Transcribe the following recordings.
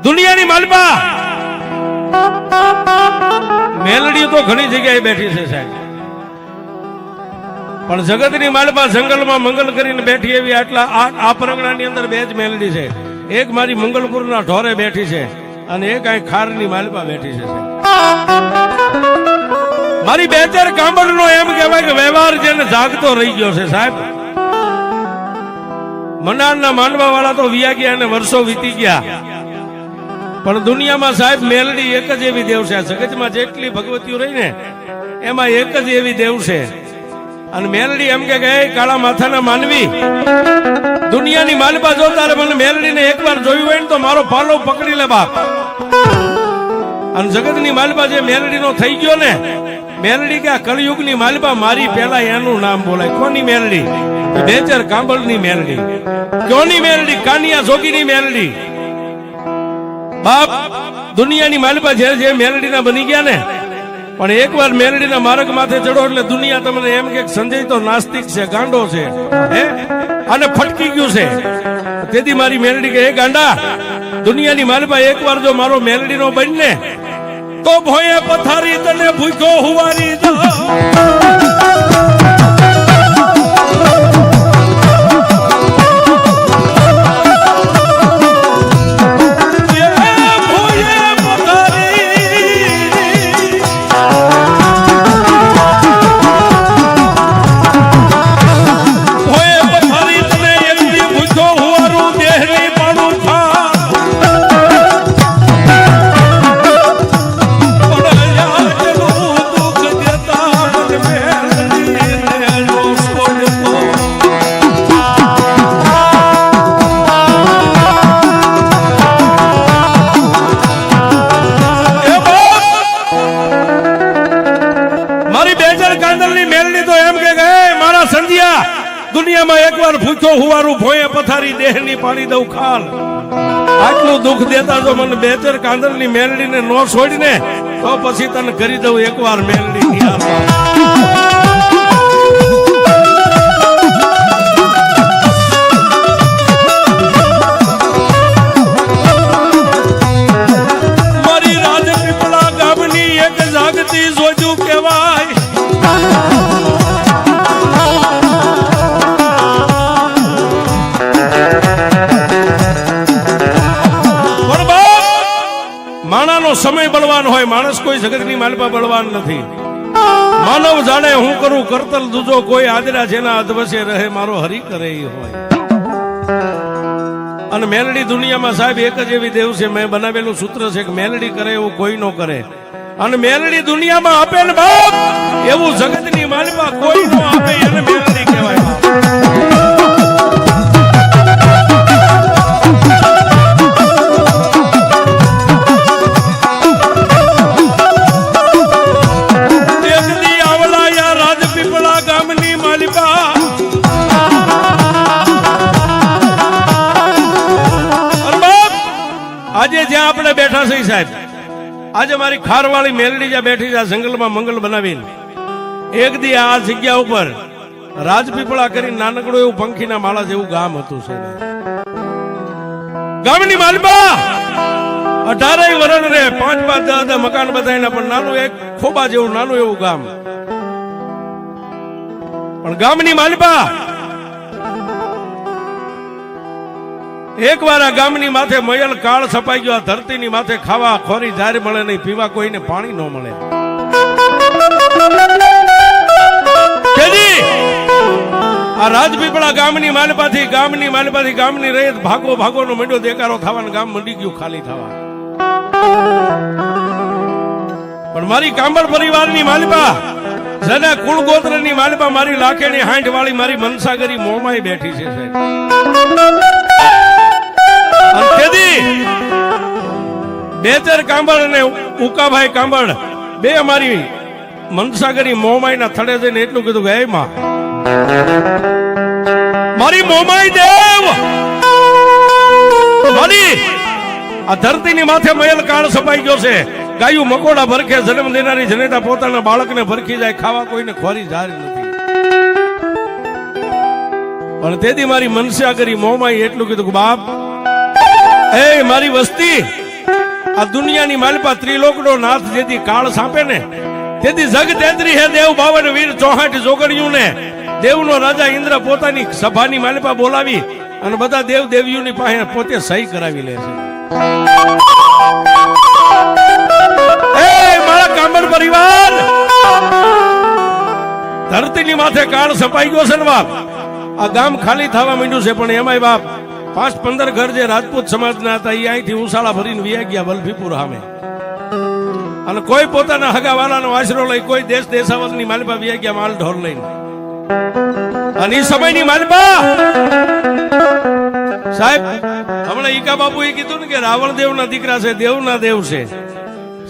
દુનિયાની માલપા મેલડી તો ઘણી જગ્યાએ બેઠી છે સાહેબ, પણ જગતની માલપા જંગલમાં મંગલ કરીને બેઠી એવી આટલા આ પરંગણાની અંદર બે જ મેલડી છે. એક મારી મંગલપુરના ઢોરે બેઠી છે અને એક અહીં ખારની માલપા બેઠી છે સાહેબ. મારી બે ચાર કાંબળનો એમ કહેવાય કે વ્યવહાર જેને જાગતો રહી ગયો છે સાહેબ. મનારના માનવા વાળા તો વિયા ગયા અને વર્ષો વીતી ગયા, પણ દુનિયામાં સાહેબ મેલડી એક જ એવી દેવ છે. જગતમાં જેટલી ભગવતીઓ રહી ને એમાં એક જ એવી દેવ છે. અને મેલડી એમ કે કાળા માથાના માનવી, દુનિયાની માલપા જો તારે મને મેલડીને એકવાર જોયું હોય ને તો મારો પાલો પકડી લે બાપ. અને જગતની માલપા જે મેલડીનો થઈ ગયો ને, મેલડી કે કળયુગની માલપા મારી પહેલા એનું નામ બોલાય. કોની મેલડી? બેચર કાંબળની મેલડી. કોની મેલડી? કાનિયા જોગીની મેલડી. બાપ દુનિયાની માલપા જે મેલડીના બની ગયા ને, પણ એકવાર મેલડીના માર્ગ માથે ચડો એટલે દુનિયા તમને એમ કે સંજય તો નાસ્તિક છે, ગાંડો છે, હે અને ફટકી ગયું છે. તેથી મારી મેલડી કે ગાંડા, દુનિયાની માલપા એકવાર જો મારો મેલડીનો બનને તો ભોયે પથારી તને ભૂખ્યો હુવારી દો. દુનિયામાં એકવાર ભૂખ્યો હુવારું ભોયે પથારી દેહની પાડી દઉં ખાલ. આટલું દુઃખ દેતા જો મને બેચર કાંદલની મેલડીને નો છોડીને તો પછી તને કરી દઉં એકવાર મેલડી. મારી રાજપીપળા ગામની એક જાગતી જોજુ કહેવાય. માણાનો સમય બળવાન હોય, માણસ કોઈ જગતની માલપા બળવાન નથી. માનવ જાણે હું કરું કરતલ દૂજો, કોઈ આદરા જેના અધવસે રહે મારો હરી કરે હોય. અને મેલડી દુનિયામાં સાહેબ એક જ એવી દેવ છે. મેં બનાવેલું સૂત્ર છે કે મેલડી કરે એવું કોઈ નો કરે. અને મેલડી દુનિયામાં આપે ને બાપ એવું જગતની માલપા કોઈ નો આપે, એને મેલડી કહેવાય. આજે જ્યાં આપણે બેઠા છે સાહેબ, આજે મારી ખારવાળી મેલડી જ્યાં બેઠી છે જંગલમાં મંગલ બનાવીને, એક દી આ જગ્યા ઉપર રાજપીપળા કરીને નાનકડું એવું પંખીના માળા જેવું ગામ હતું છે. ગામની માલપા 18 વરણ રે 5-5 10 મકાન બધાયના, પણ નાનું એક ખોબા જેવું નાનું એવું ગામ. પણ ગામની માલપા એક વાર આ ગામની માથે મયલ કાળ છપાઈ ગયો. ધરતીની માથે ખાવા ખોરી જાર મળે નહીં, પીવા કોઈને પાણી ન મળે. આ રાજપીપળા ગામની માલપાથી ગામની રહીત ભાગો નો મંડ્યો દેકારો થવાનો, ગામ મંડી ગયું ખાલી થવા. પણ મારી કાંબળ પરિવારની માલપા, જેના કુળ ગોત્રની માલપા, મારી લાખેની હાંઠ વાળી મારી મનસાગરી મોમાઈ બેઠી છે સાહેબ. બેચર કાંબળ અને ઉકાભાઈ કાંબળ બે અમારી મનસાગરી મોમાઈ ના થડે જઈને એટલું કીધું કે હે માં, મારી મોમાઈ દેવ, મારી આ ધરતીની માથે મયલ કાળ છપાઈ ગયો છે. ગાયું મકોડા ભરખે જન્મ દેનારી જનેતા પોતાના બાળકને ભરખી જાય, ખાવા કોઈને ખોરી જાય નથી. પણ તેથી મારી મનસાગરી મોમાઈ એટલું કીધું કે બાપ, એ મારી વસ્તી આ દુનિયાની માલપા ત્રિલોકનો નાથ જેથી કાળ સાંપે ને તેથી જગ તેત્રી હે દેવ 52 વીર 64 જોગણિયું ને દેવનો રાજા ઇન્દ્ર પોતાની સભાની માલપા બોલાવી અને બધા દેવ દેવીઓની પાસે પોતે સહી કરાવી લે છે. એ મારા કામર પરિવાર, ધરતીની માથે કાળ સપાઈ ગયો છે ને બાપ. આ ગામ ખાલી થવા માંડ્યું છે, પણ એમાંય બાપ 5-15 ઘર જે રાજપૂત સમાજના હતા એ અહીંથી ઉસાળા ભરીને વ્યા ગયા વલભીપુર સામે. અને કોઈ પોતાના હગાવાલાનો આશરો લઈ, કોઈ દેશ દેશાવરની માલપા વ્યા ગયા માલ ઢોર લઈને. અને એ સમયની માલપા સાહેબ, હમણાં ઈકા બાપુએ કીધું ને કે રાવણ દેવના દીકરા છે, દેવના દેવ છે.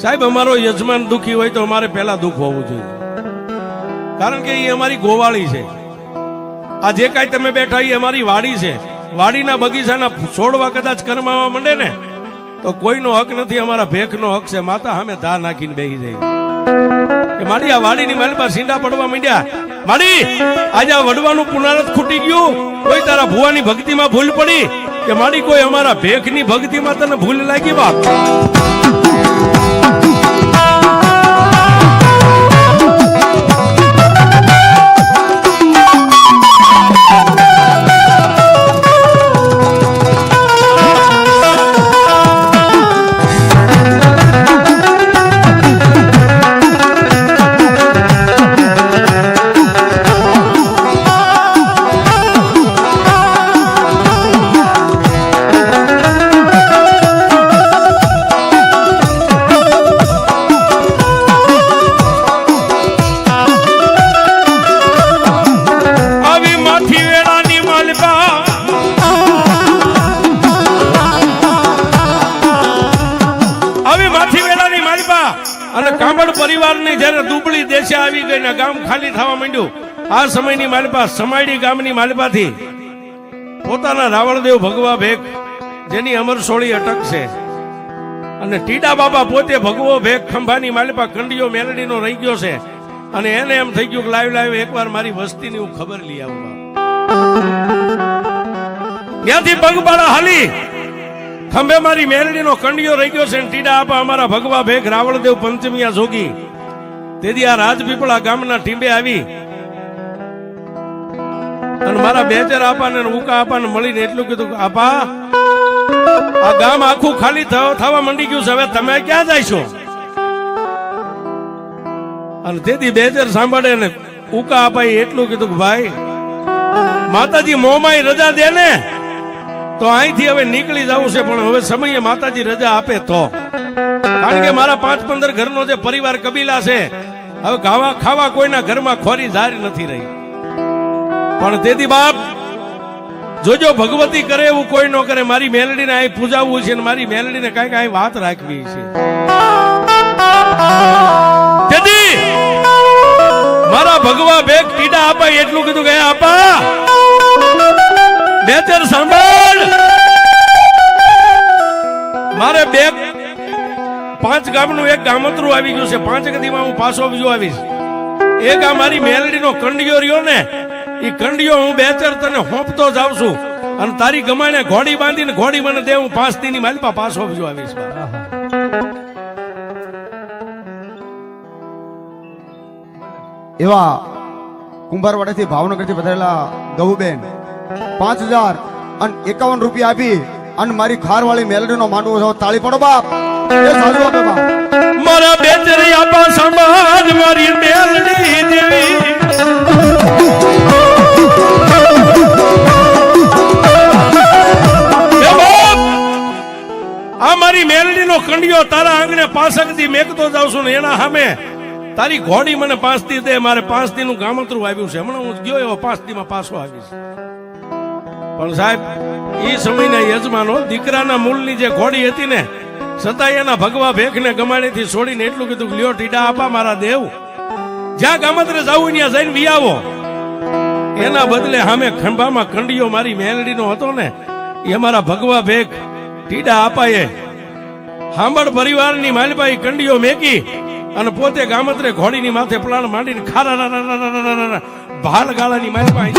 સાહેબ, અમારો યજમાન દુખી હોય તો અમારે પહેલા દુઃખ હોવું જોઈએ, કારણ કે એ અમારી ગોવાળી છે. આ જે કાંઈ તમે બેઠા એ અમારી વાડી છે. વાડીના બગીચાના છોડવા કદાચ કરમાવા માંડે ને તો કોઈનો હક નથી, અમારા ભેખનો હક છે. માતા સામે ધા નાખીને બેસી જાય કે મારી આ વાડીની માલપા સીંડા પડવા માંડ્યા. મારી આજે આ વડવાનું પુનરાવર્ત ખૂટી ગયું, કોઈ તારા ભુવાની ભક્તિમાં ભૂલ પડી કે મારી કોઈ અમારા ભેખની ભક્તિમાં તને ભૂલ લાગી બાપ. અને કામડ પરિવારની જયારે દુબળી દેશે આવી ગઈ ને ગામ ખાલી થવા માંડ્યું, આ સમયની માલપા સમાડી ગામની માલપાથી પોતાના રાવણદેવ ભગવા ભેખ જેની અમરસોળી અટક છે અને ટીડા બાબા પોતે ભગવો ભેખ ખંભાની માલપા કંડિયો મેલડીનો રહી ગયો છે. અને એને એમ થઈ ગયું કે લાવ એકવાર મારી વસ્તીની હું ખબર લઈ આવું. ત્યાંથી પગપાળા હાલી ખંભે મારી મેલડીનો કંડિયો રહી ગયો છે. ટીડા આપા અમારા ભગવા ભેખ રાવણદેવ પંચમિયા જોગી તેથી આ રાજપીપળા ગામના ટીંબે આવી અને મારા બેચર આપાને ઉકા આપાને મળીને એટલું કીધું કે આપા, આ ગામ આખું ખાલી થવા માંડી ગયું છે, હવે તમે ક્યાં જાય છો? અને તેથી બેચર સાંભળે ને ઉકા આપાએ એટલું કીધું કે ભાઈ, માતાજી મોમાઈ રજા દે ને તો અહીંથી હવે નીકળી જવું છે, પણ હવે સમયે માતાજી રજા આપે તો. કારણ કે મારા 5-15 ઘરનો જે પરિવાર કબીલા છે, હવે ખાવા કોઈના ઘરમાં ખોરી જારી નથી રહી. પણ તેથી બાપ જોજો, ભગવતી કરે એવું કોઈ ન કરે. મારી મેલડીને અહીં પૂજાવવું છે, મારી મેલડીને કઈક અહીં વાત રાખવી છે. તેથી મારા ભગવા ભેખ ટીડા આપા એટલું કીધું કે આપા બેચર સાંભળ, મારે 5 ગામનું એક ગામતરું આવી ગયું છે. 5 ગદીમાં હું પાછો બીજો આવીશ. એક આ મારી મેલડીનો કંડિયો રહ્યો ને, એ કંડિયો હું બેચર તને હોંપતો જાઉં છું અને તારી ગમાણે ઘોડી બાંધીને ઘોડી મને દે, હું 5 દીની માલપા પાછો બીજો આવીશ. એવા કુંભારવાડાથી ભાવનગરથી પધારેલા ગૌબેન 5051 રૂપિયા આપી અને મારી ખારવાળી મેલડીનો માંડવો છો. તાળી પડો બાપ. એ સાધુ આપે બાપ. મારા બેચરી આપા સમાજ મારી મેલડી દેવી આ મારી મેલડીનો કંડિયો તારા આંગણે 5 દી મેકતો જાઉં છું ને એના સામે તારી ઘોડી મને 5 દી દે. મારે 5 દી નું ગામતરું આવ્યું છે, હમણાં હું ગયો એવો 5 દીમાં પાછો આવીશ. પણ સાહેબ, એ સમયના યજમાનો દીકરાના મૂળની જે ઘોડી હતી ને, છતાં એના ભગવા ભેખને ગમાડેથી છોડીને એટલું કીધું, લ્યો ટીડા આપા મારા દેવ, જ્યાં ગામત્રે જાવું ત્યાં જઈને વી આવો. એના બદલે સામે ખંભામાં કંડિયો મારી મેલડીનો હતો ને, એ અમારા ભગવા ભેખ ટીડા આપાએ હાંભળ પરિવારની માલપાઈ કંડિયો મેકી અને પોતે ગામત્રે ઘોડીની માથે પલાણ માંડીને ખારા ભાલ ગાળાની માલપાઈ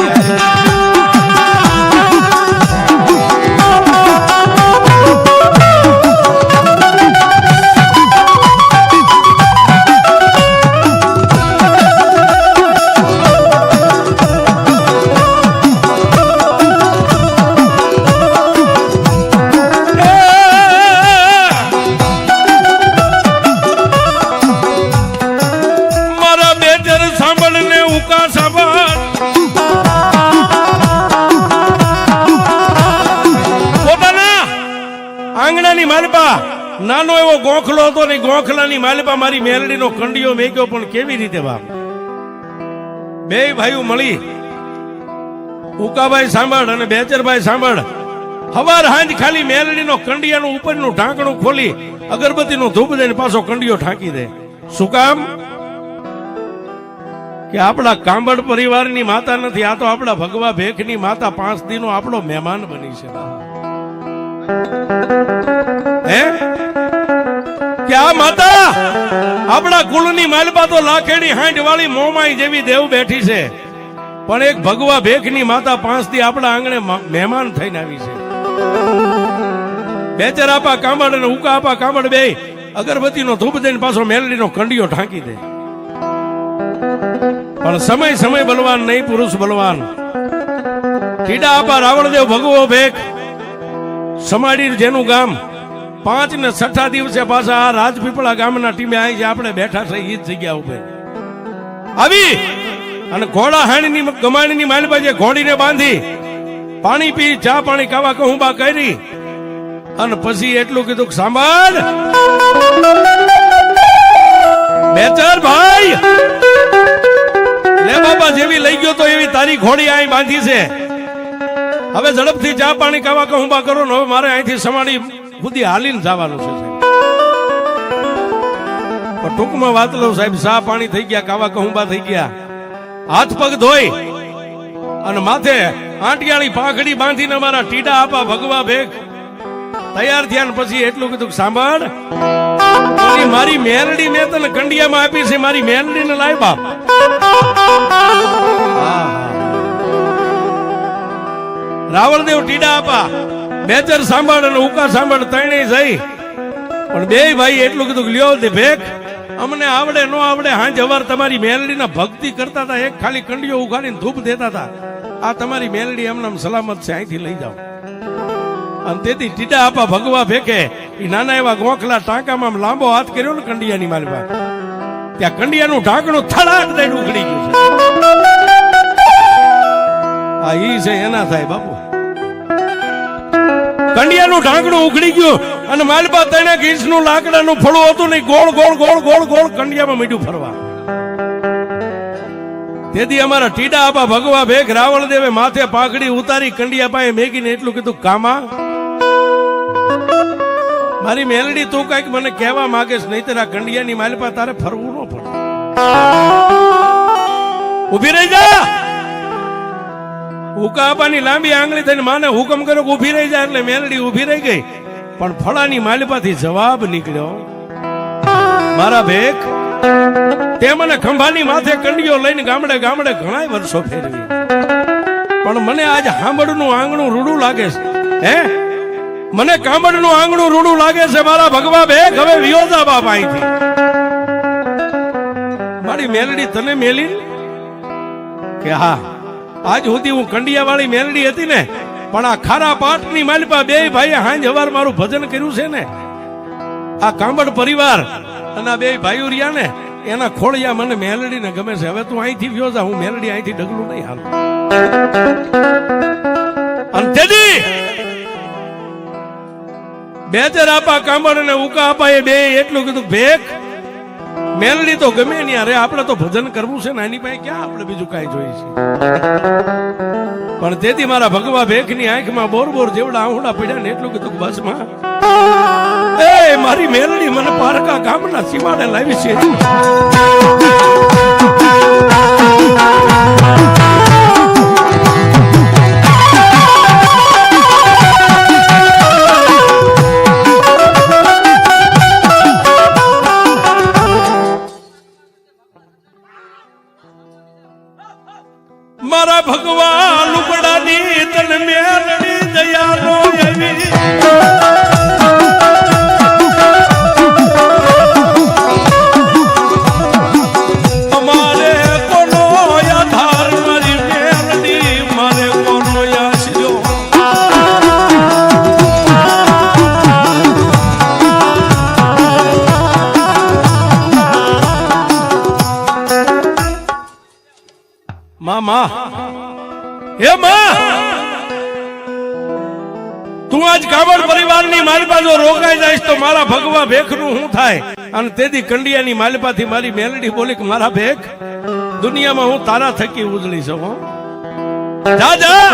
માલપા નાનો એવો ગોખલો હતો ને ગોખલાની માલપા મારી મેલડીનો કંડિયો મેક્યો પણ કેવી રીતે બાપ બે ભાઈઓ મળી ઉકાભાઈ સાંભળ અને બેચરભાઈ સાંભળ હવાર હાંજ ખાલી મેલડીનો કંડિયાનું ઉપરનું ઢાંકણું ખોલી અગરબત્તીનો ધૂપ દઈને પાછો કંડિયો ઢાંકી દે શું કામ કે આપણા કાંબડ પરિવારની માતા નથી આ તો આપણા ભગવા ભેખની માતા 5 દિનો આપણો મહેમાન બની છે હે કે આ માતા આપણા કુળની માલપા તો લાખેડી હાંડ વાળી મોમાઈ જેવી દેવ બેઠી છે પણ એક ભગવા ભેખની માતા 5 દી આપણા આંગણે મહેમાન થઈને આવી છે બેચર આપા કાંબડ અને ઉકા આપા કાંબડ બે અગરબત્તીનો ધૂપ દઈને પાછો મેલડીનો કંડિયો ઢાંકી દે પણ સમય બલવાન નહીં પુરુષ બલવાન ટીડા આપા રાવણદેવ ભગવો ભેખ સમાડી જેનું ગામ 5 ને 6 દિવસે પાછા આ રાજપીપળા ગામના ટીમે આવી છે આપણે બેઠા છે એ જ જગ્યા ઉપર આવી અને ઘોડા હાણીની ગમાણીની માલપા જે ઘોડીને બાંધી પાણી પી ચા પાણી ખાવા કહુંબા કરી અને પછી એટલું કીધું સાંભળ બેચર ભાઈ લે બાબા જેવી લઈ ગયો તો એવી તારી ઘોડી અહીં બાંધી છે હવે ઝડપથી ચા પાણી ખાવા કહુંબા કરો ને હવે મારે અહીંથી સમાડી બુદ્ધિ હાલીને જવાનું છે પણ ટૂંકમાં વાત લઉં સાહેબ ચા પાણી થઈ ગયા કાવા કહુંબા થઈ ગયા હાથ પગ ધોઈ અને માથે આંટિયાળી પાંખડી બાંધીને અમારા ટીડા આપા ભગવા ભેખ તૈયાર થયા પછી એટલું કીધું સાંભળ મારી મેલડી મેં તને કંડિયામાં આપી છે મારી મેલડીને લાય બાપ રાવણદેવ ટીડા આપા બેચર સાંભળ અને ઉકા સાંભળ ત્રણેય જઈ પણ બે ભાઈ એટલું કીધું લ્યો દે ભેખ અમને આવડે નો આવડે હાંજ હવાર તમારી મેલડીના ભક્તિ કરતા હતા એક ખાલી કંડિયો ઉઘાડીને ધૂપ દેતા હતા આ તમારી મેલડી એમને સલામત છે અહીંથી લઈ જાઓ અને તેથી ટીડા આપા ભગવા ભેખે એ નાના એવા ગોખલા ટાંકામાં લાંબો હાથ કર્યો ને કંડિયાની માલવા ત્યાં કંડિયાનું ઢાંકણું થડાટ દઈને ઉખડી ગયું છે આ ઈ છે એના થાય બાપુ કંડિયાનું ઢાંકણું ઉખડી ગયું અને માલપા 3 ઇંચનું લાકડાનું ફળું હતું ને ગોળ ગોળ ગોળ ગોળ ગોળ કંડિયામાં મીઠું ફરવા તેથી અમારા ટીડા આપા ભગવા ભેખ રાવણદેવે માથે પાંખડી ઉતારી કંડિયા પાસે મેકીને એટલું કીધું કામા મારી મેલડી તું કઈક મને કહેવા માંગેશ નહીં તારા કંડિયાની માલપા તારે ફરવું ન પડે ઉભી રહી જા ઉકા આપાની લાંબી આંગળી થઈને માને હુકમ કર્યો કે ઉભી રહી જાય એટલે મેલડી ઉભી રહી ગઈ પણ ફળાની માલપાથી જવાબ નીકળ્યો મારા ભેખ તે મને ખંભાની માથે કંડિયો લઈને ગામડે ગામડે ઘણાય વર્ષો ફેરવી પણ મને આજ હાંબડનું આંગણું રૂડું લાગે છે હે મને કાંબડનું આંગણું રૂડું લાગે છે મારા ભગવા ભેખ હવે વિયોજા બાપ અહીંથી મારી મેલડી તને મેલી કે હા આજ સુધી હું કંડિયા વાળી મેલડી હતી ને પણ આ ખારા પાટની માલપા બે ભાઈ હાંજ હવાર મારું ભજન કર્યું છે ને આ કાંબડ પરિવાર અને આ બે ભાઈઓ રહ્યા ને એના ખોળિયા મને મેલડીને ગમે છે હવે તું અહીંથી વ્યો જા હું મેલડી અહીંથી ડગલું નહીં હાલ અને તેથી બેચર આપા કાંબડ અને ઉકા આપા એ બે એટલું કીધું ભેખ મેલડી તો ગમે નહીં અરે આપણે તો ભજન કરવું છે ને એની પાસે ક્યાં આપણે બીજું કાંઈ જોઈએ છે પણ તેથી મારા ભગવા ભેખની આંખમાં બોર બોર જેવડા આહુડા પડ્યા ને એટલું કીધું બસ માં એ મારી મેલડી મને પારકા ગામના સીમાડે લાવી છે મારા ભગવાન લુગડાની તન મેલડી દયાનો એવી અમારે કોનો આધાર મારી મેલડી મારે કોનો આશરો મામા હે માં તું આજ કામળ પરિવારની માલિપા જો રોકાઈ જાય તો મારા ભગવા ભેખનું શું થાય? અને તેથી કંડિયાની માલિપાથી મારી મેલડી બોલી કે મારા ભેખ, દુનિયામાં હું તારા થકી ઉજળી શકું. જા જા.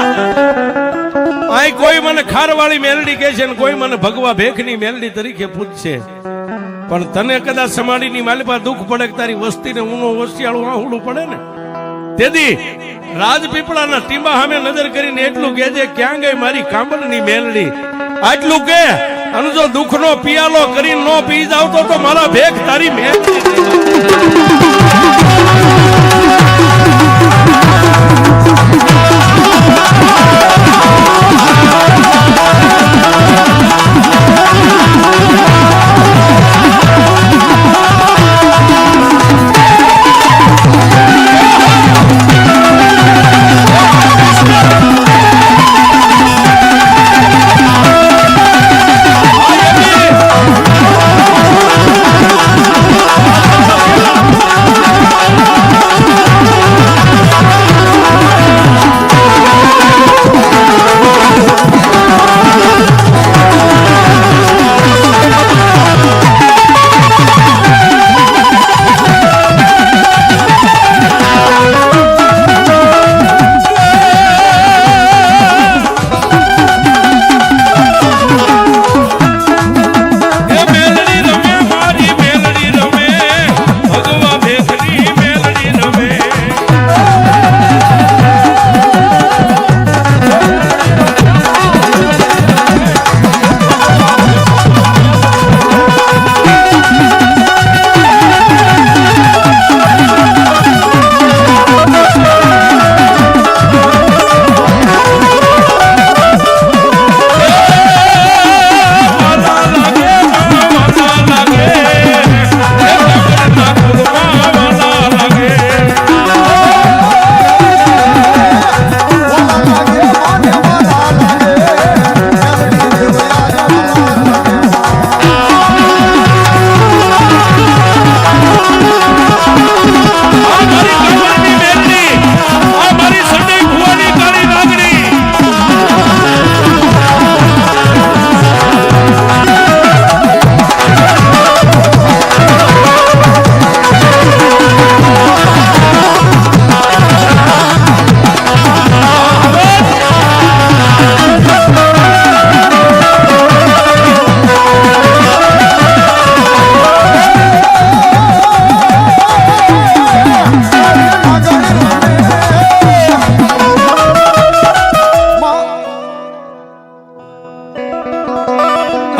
અહીં કોઈ મને ખારવાળી મેલડી કહે છે ને કોઈ મને ભગવા ભેખની મેલડી તરીકે પૂછશે. પણ તને કદાચ સમાડીની માલિપા દુઃખ પડે કે તારી વસ્તીને ઊનો વસિયાળું આહુડું પડે ને, તેથી રાજપીપળાના ટીંબા સામે નજર કરીને એટલું કહેજે, ક્યાં ગઈ મારી કાંબલની મેલડી? આટલું કે અને જો દુઃખનો પિયાલો કરીને નો પી જાવ તો મારા ભેખ તારી મેલડી.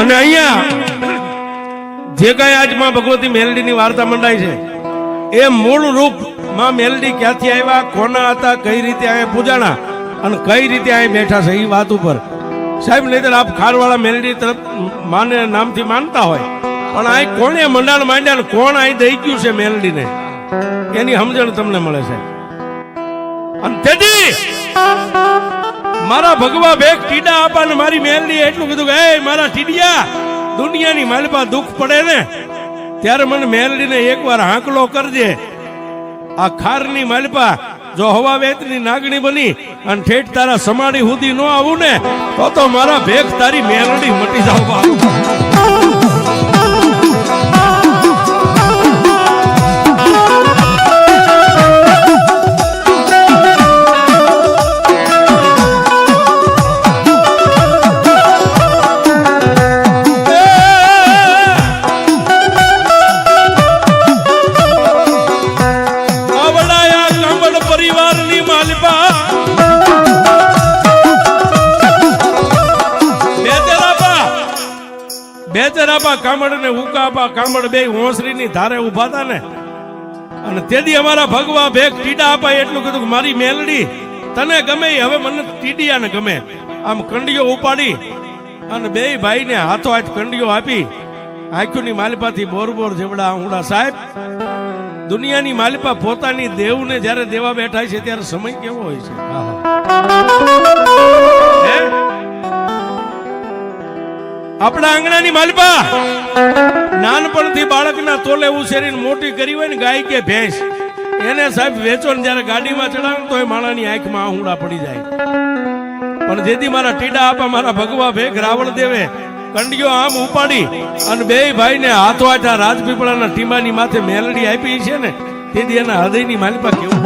અને અહીંયા જે કઈ આજ માં ભગવતી મેલડીની વાર્તા મંડાય છે એ મૂળ રૂપ માં મેલડી ક્યાંથી આવ્યા, કોના હતા, કઈ રીતે અહીંયા પૂજાણા અને કઈ રીતે અહીંયા બેઠા છે એ વાત ઉપર સાહેબ. નહીતર આપ ખારવાળા મેલડી તરફ માને નામથી માનતા હોય, પણ આ કોણે મંડાણ માંડ્યા ને કોણ અહીં દઈ ગયું છે મેલડીને એની સમજણ તમને મળે છે. અને તેથી મારા ભગવા ભેખ ટીડા આપા ને મારી મેલડી એટલું કીધું કે એ મારા ટીડિયા, દુનિયાની માલિપા દુઃખ પડે ને ત્યારે મને મેલડીને એકવાર હાંકલો કરજે. આ ખારની માલિપા જો હવા વેતની નાગણી બની અને ઠેઠ તારા સમાડી સુધી ન આવું ને તો મારા ભેખ તારી મેલડી મટી જાવ. બેચરાપા કામડ ને ઉકાપા કામડ બે હોંસરીની ધારે ઉભા હતા ને, અને તેથી અમારા ભગવા ભેખ ટીડા આપા એટલું કીધું કે મારી મેલડી તને ગમે હવે મને ટીડિયાને ગમે. આમ કંડિયો ઉપાડી અને બે ભાઈને હાથો હાથ કંડિયો આપી આંખોની માલિપાથી બોર બોર જેવડા આહુડા. સાહેબ, દુનિયાની માલિપા પોતાની દેવને જ્યારે દેવા બેઠા છે ત્યારે સમય કેવો હોય છે. આપણા આંગણાની માલિપા નાનપણથી બાળકના તોલે ઉછેરીને મોટી કરી હોય ને ગાય કે ભેંસ, એને સાહેબ વેચો ને જયારે ગાડીમાં ચડાવે તો એ માણાની આંખમાં આહુડા પડી જાય. પણ જેથી મારા ટીડા આપા મારા ભગવા ભેગ રાવણ દેવે કંડિયો આમ ઉપાડી અને બે ભાઈને હાથો હાથા રાજપીપળાના ટીમાની માથે મેલડી આપી છે ને તેથી એના હૃદયની માલિપા કેવું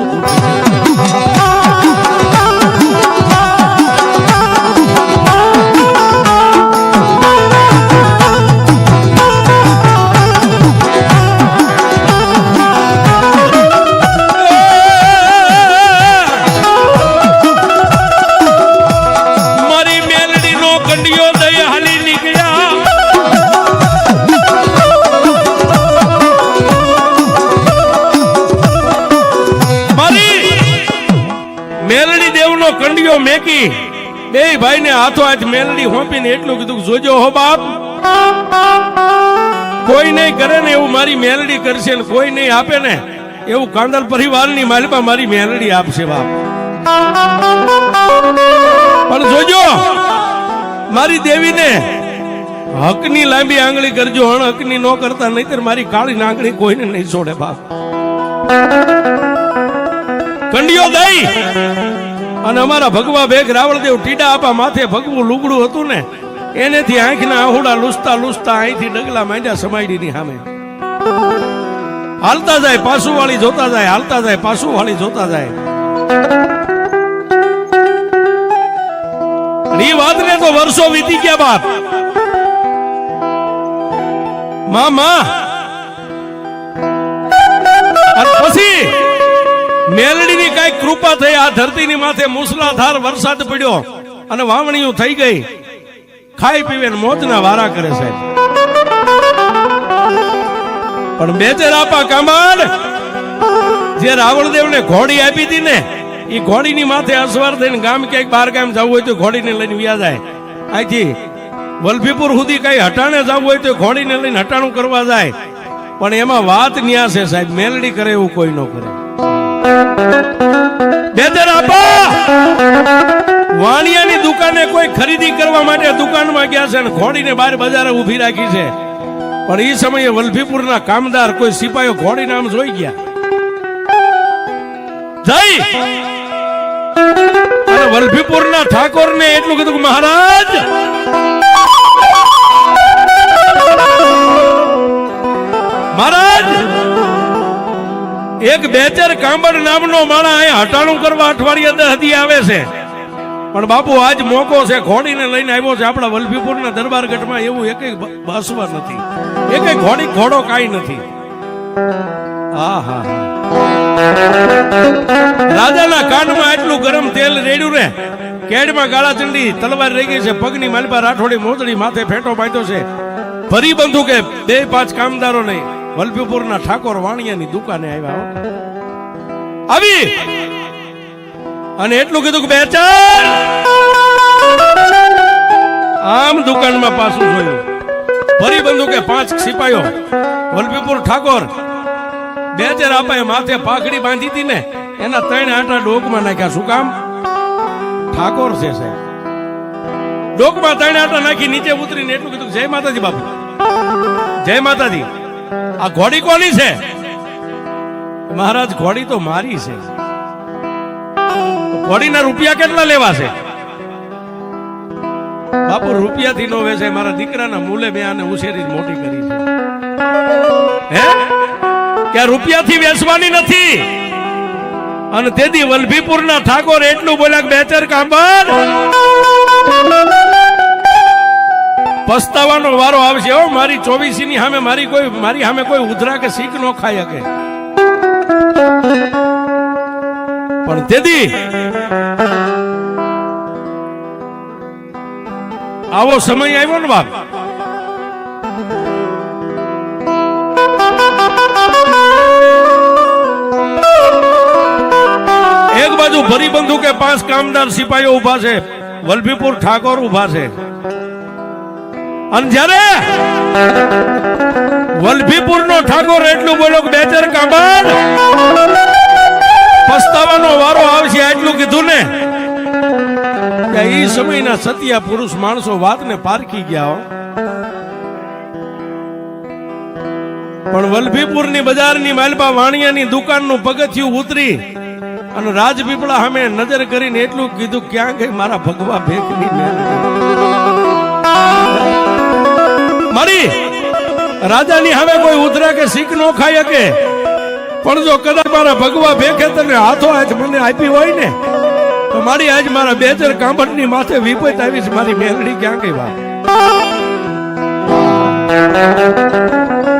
કંડિયો મેકી બે ભાઈને હાથો હાથ મેલડી હોપીને એટલું કીધું જોજો હો બાપ, કોઈ નહીં કરે ને એવું મારી મેલડી કરશે ને કોઈ નહીં આપે ને એવું કાંદલ પરિવારની માલિપા મારી મેલડી આપશે બાપ. પણ જોજો મારી દેવીને હકની લાંબી આંગળી કરજો, અણહકની નો કરતા, નહીતર મારી કાળી આંગળી કોઈને નહીં છોડે બાપ. કંડિયો દઈ અને અમારા ભગવા ભેગ રાવણદેવ ટીડા આપા માથે ભગવું લુગડું હતું ને એનેથી આંખના આહુડા લૂસતા લૂસતા અહીંથી ડગલા માંડ્યા સમાડીની સામે. હાલતા જાય પાછું વાળી જોતા જાય, હાલતા જાય પાછું વાળી જોતા જાય. એ વાતને તો વર્ષો વીતી ગયા બાપ. મામા પછી મેલડીની કઈ કૃપા થઈ, આ ધરતીની માથે મુસલાધાર વરસાદ પડ્યો અને વાવણીઓ થઈ ગઈ. ખાઈ પીવે મોજના વારા કરે છે. પણ બેચર આપા કામાડ જે રાવણદેવને ઘોડી આપી હતી ને એ ઘોડીની માથે અસવાર થઈને ગામ ક્યાંક બાર ગામ જવું હોય તો ઘોડીને લઈને વ્યા જાય. અહીંથી વલભીપુર સુધી કઈ હટાણે જવું હોય તો ઘોડીને લઈને હટાણું કરવા જાય. પણ એમાં વાત ન્યા છે સાહેબ, મેલડી કરે એવું કોઈ ન કરે. બેદર આપા વાણિયાની દુકાને કોઈ ખરીદી કરવા માટે દુકાનમાં ગયા છે ને ઘોડીને બહાર બજારે ઊભી રાખી છે. પણ એ સમયે વલભીપુરના કામદાર કોઈ સિપાહીઓ ઘોડીને આમ જોઈ ગયા. જઈ અને વલભીપુરના ઠાકોરને એટલું કીધું કે મહારાજ મહારાજ એક બેચર કાંબડ નામનો માણા અહીંયા હટાણું કરવા અઠવાડિયે 10 દી આવે છે. પણ બાપુ આજ મોકો છે, ઘોડીને લઈને આવ્યો છે. આપણા વલભીપુરના દરબારગઢમાં એવું એકેય બસવા નથી, એકેય ઘોડી ઘોડો કાંઈ નથી. રાજાના કાનમાં એટલું ગરમ તેલ રેડ્યું ને, કેડમાં ગાળા ચંડી તલવાર રહી ગઈ છે, પગની માલિપા રાઠોડી મોજડી માથે ફેંટો બાંધ્યો છે. ફરી બંધુકે 2-5 કામદારો નહીં વલભીપુરના ઠાકોર વાણિયાની દુકાને આવ્યા. આવી અને એટલું કીધું કે બેચાર આમ દુકાનમાં પાછું જોયું. ફરી બંધુકે 5 સિપાહીઓ વલભીપુર ઠાકોર બેચર આપાએ માથે પાઘડી બાંધી હતી ને એના 3 આંટા ડોકમાં નાખ્યા. શું કામ? ઠાકોર છે સાહેબ. ડોકમાં 3 આંટા નાખી નીચે ઉતરીને એટલું કીધું જય માતાજી બાપુ, જય માતાજી. આ ઘોડી કોની છે? મહારાજ ઘોડી તો મારી છે. ઘોડીના રૂપિયા કેટલા લેવા છે? બાપુ રૂપિયાથી નો વેચાય, મારા દીકરાના મૂલે મેં આને ઉછેરી મોટી કરી છે. હે કે રૂપિયાથી વેચવાની નથી. અને તેથી વલભીપુરના ઠાકોર એટલું બોલ્યા કે બેચર કાંબડ પસ્તાવાનો વારો આવશે હો. મારી 24 ની સામે મારી સામે કોઈ ઉધરા કે શીખ નો ખાઈ શકે. પણ તેથી આવો સમય આવ્યો ને બાપ. એક બાજુ ભરી બંધુકે 5 કામદાર સિપાહીઓ ઉભા છે, વલભીપુર ઠાકોર ઉભા છે. અને જ્યારે વલભીપુર નો ઠાકોર એટલું બોલો કે બેચર કાંબડ પસ્તાવાનો વારો આવશે એટલું કીધું ને કે એ સમયના સત્યા પુરુષ માણસો વાતને પારખી ગયા. પણ વલભીપુરની બજારની માલપા વાણિયાની દુકાનનું પગથિયું ઉતરી અને રાજપીપળા સામે નજર કરીને એટલું કીધું, ક્યાં ગઈ મારા ભગવા ભેખની મેલડી? મારી રાજાની હવે કોઈ ઉતરા કે શીખ નો ખાય કે, પણ જો કદાચ મારા ભગવા ભેખે તને હાથો હાથ મને આપી હોય ને, તો મારી આજ મારા બેચર કાંબરની માથે વિપત આવીશ. મારી મેલડી ક્યાં ગઈ વાત?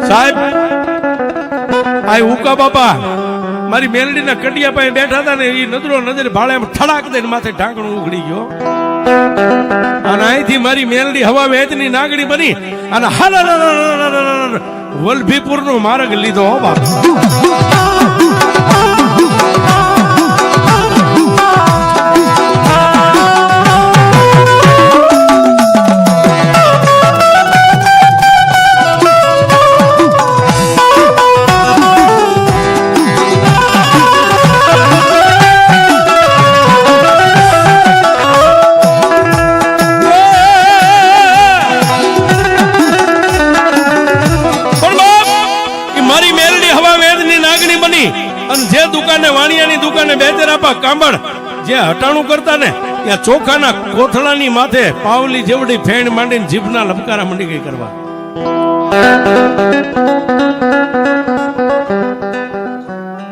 સાહેબ આ ઉકા બાપા મારી મેલડીના કડિયા પાસે બેઠા હતા ને, એ નજરો નજર ભાળે એમ થડાક દઈને માથે ઢાંકણું ઉઘડી ગયો. અને અહીંથી મારી મેલડી હવા વેચની નાગણી બની અને વલભીપુર નો માર્ગ લીધો. હો બાપ, જે દુકાને વાણિયાની દુકાને બેચર આપા કાંબળ જે હટાણું કરતા ને, ત્યાં ચોખાના કોથળાની માથે પાવલી જેવડી ફેણ માંડીને જીભના લબકારા મંડી ગઈ કરવા.